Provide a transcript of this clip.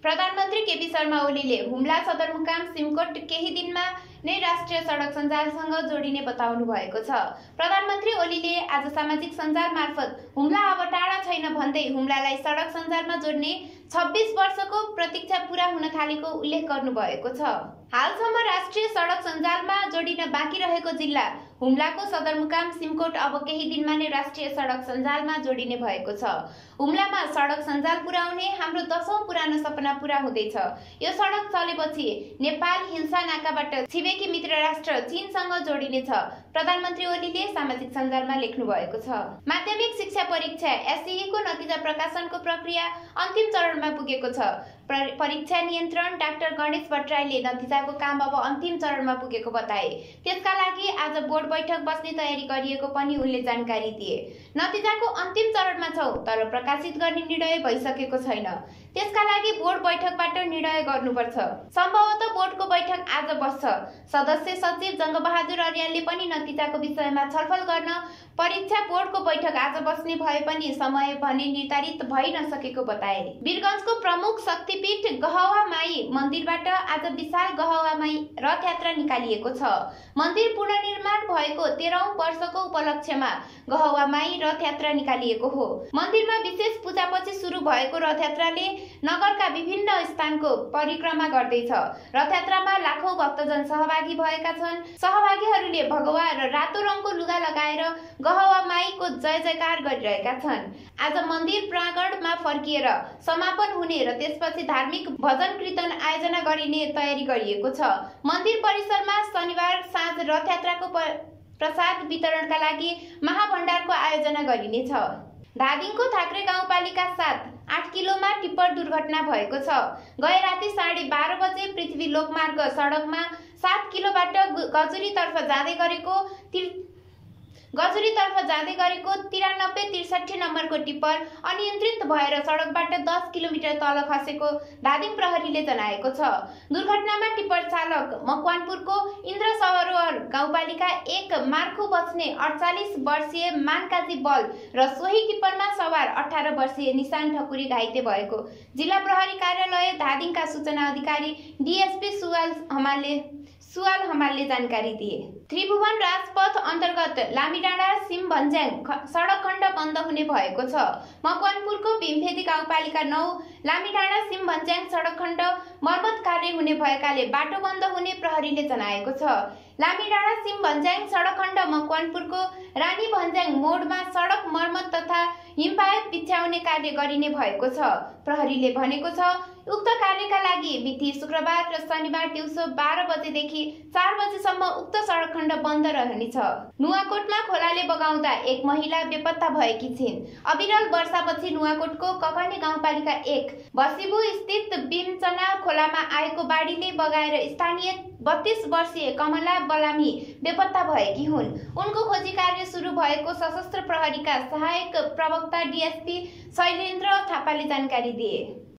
प्रधानमन्त्री केपी शर्मा ओलीले हुम्ला सदरमुकाम सिमकोट केही दिनमा नै राष्ट्रिय सडक सञ्जालसँग जोडिने बताउनु भएको छ। प्रधानमन्त्री ओलीले आज सामाजिक सञ्जाल मार्फत हुम्ला अब टाढा छैन भन्दै हुम्लालाई सडक सञ्जालमा जोड्ने 26 वर्षको प्रतीक्षा पूरा हुन थालेको उल्लेख गर्नुभएको छ। हालसम्म राष्ट्रिय सडक सञ्जालमा जोडिन बाँकी रहेको जिल्ला हुम्लाको सदरमुकाम सिमकोट अब केही दिनमा नै राष्ट्रिय सडक सञ्जालमा जोडिने भएको छ। हुम्लामा सडक सञ्जाल पुर्याउने हाम्रो 10औं पुरानो सपना पूरा हुँदैछ। यो सडक चलेपछि नेपाल हिल्सा नाकाबाट छिमेकी मित्र राष्ट्र चीनसँग जोडिनेछ, प्रधानमन्त्री ओलीले सामाजिक सञ्जालमा लेख्नु भएको छ। माध्यमिक शिक्षा परीक्षा एसईई को नतिजा प्रकाशनको प्रक्रिया अन्तिम चरणमा पुगेको छ। परीक्षा नियन्त्रण डाक्टर गणेश भट्टराईले नतिजाको काम अब अन्तिम चरणमा पुगेको बताए। त्यसका लागि आज बोर्ड बैठक बस्ने तयारी गरिएको पनि उनले जानकारी दिए। नतिजाको अन्तिम चरणमा छौं, तर प्रकाशित गर्ने निर्णय भइसकेको छैन। त्यसका लागि बोर्ड बैठकबाट निर्णय गर्नुपर्छ। सम्भवतः बोर्डको बैठक आज बस्छ। सदस्य सचिव जङ्गबहादुर अर्यालले पनि नतिजाको विषयमा छलफल गर्न परीक्षा बोर्डको बैठक आज बस्ने भए पनि समय भने निर्धारित भइ नसकेको बताए। वीरगञ्जको प्रमुख शक्तिपीठ गहवा माई मन्दिरबाट आज विशाल गहवा माई रथ यात्रा निकालिएको छ। मन्दिर पुनर्निर्माण भएको 13औं वर्षको उपलक्ष्यमा गहवा माई रथ यात्रा निकालिएको हो। मन्दिरमा विशेष पूजापछि सुरु भएको रथ यात्राले नगरका विभिन्न स्थानको परिक्रमा गर्दैछ। रथ यात्रामा लाखौं भक्तजन सहभागी भएका छन्। सहभागीहरूले भगवा र रातो रङको लुगा लगाएर गहवा माईको जय जयकार गरिरहेका छन्। आज मन्दिर प्राङ्गणमा फर्किएर समापन हुने र त्यसपछि धार्मिक भजन कीर्तन आयोजना गरिने तयारी गरिएको छ। मन्दिर परिसरमा शनिबार साँझ रथ यात्राको प्रसाद वितरणका लागि महाभण्डारको आयोजना गरिनेछ। धादिङको थाक्रे गाउँपालिका 8 किलोमा टिप्पर दुर्घटना भएको छ। गए राति 12:30 बजे पृथ्वी लोकमार्ग सडकमा 7 किलोबाट गजुरीतर्फ जाँदै गरेको 9363 नम्बरको टिप्पर अनियन्त्रित भएर सडकबाट 10 किलोमिटर तल खसेको धादिङ प्रहरीले जनाएको छ। दुर्घटनामा टिप्पर चालक मकवानपुरको इन्द्र सरोवर गाउँपालिका 1 मार्खु बस्ने 48 वर्षीय मानकाजी बल र सोही टिप्परमा सवार 18 वर्षीय निशान ठकुरी घाइते भएको जिल्ला प्रहरी कार्यालय धादिङका सूचना अधिकारी डीएसपी सुवाल हमालले जानकारी दिए। त्रिभुवन राजपथ अन्तर्गत लामीडाँडा सिम भन्ज्याङ सडक खण्ड बन्द हुने भएको छ। मकवानपुरको भीमफेदी गाउँपालिका 9 लामीडाँडा सिम भन्ज्याङ सडक खण्ड मर्मत कार्य हुने भएकाले बाटो बन्द हुने प्रहरीले जनाएको छ। लामीडाँडा सिम भन्ज्याङ सडक खण्ड मकवानपुरको रानी भन्ज्याङ मोडमा सडक मर्मत तथा हिमपायक बिछ्याउने कार्य गरिने भएको छ। प्रहरीले भनेको छ उक्त कार्यका लागि मिति शुक्रबार र शनिबार दिउँसो 12 बजेदेखि 4 बजेसम्म उक्त सडक खण्ड बन्द रहनेछ। नुवाकोटमा खोलाले बगाउँदा एक महिला बेपत्ता भएकी छिन्। अविरल वर्षापछि नुवाकोटको ककर्ने गाउँपालिका 1 बसिबु स्थित बिमचना खोलामा आएको बाढीले बगाएर स्थानीय 32 वर्षीय कमला बलामी बेपत्ता भएकी हुन्। उनको खोजी कार्य सुरु भएको सशस्त्र प्रहरीका सहायक प्रवक्ता डीएसपी शैलेन्द्र थापाले जानकारी दिए।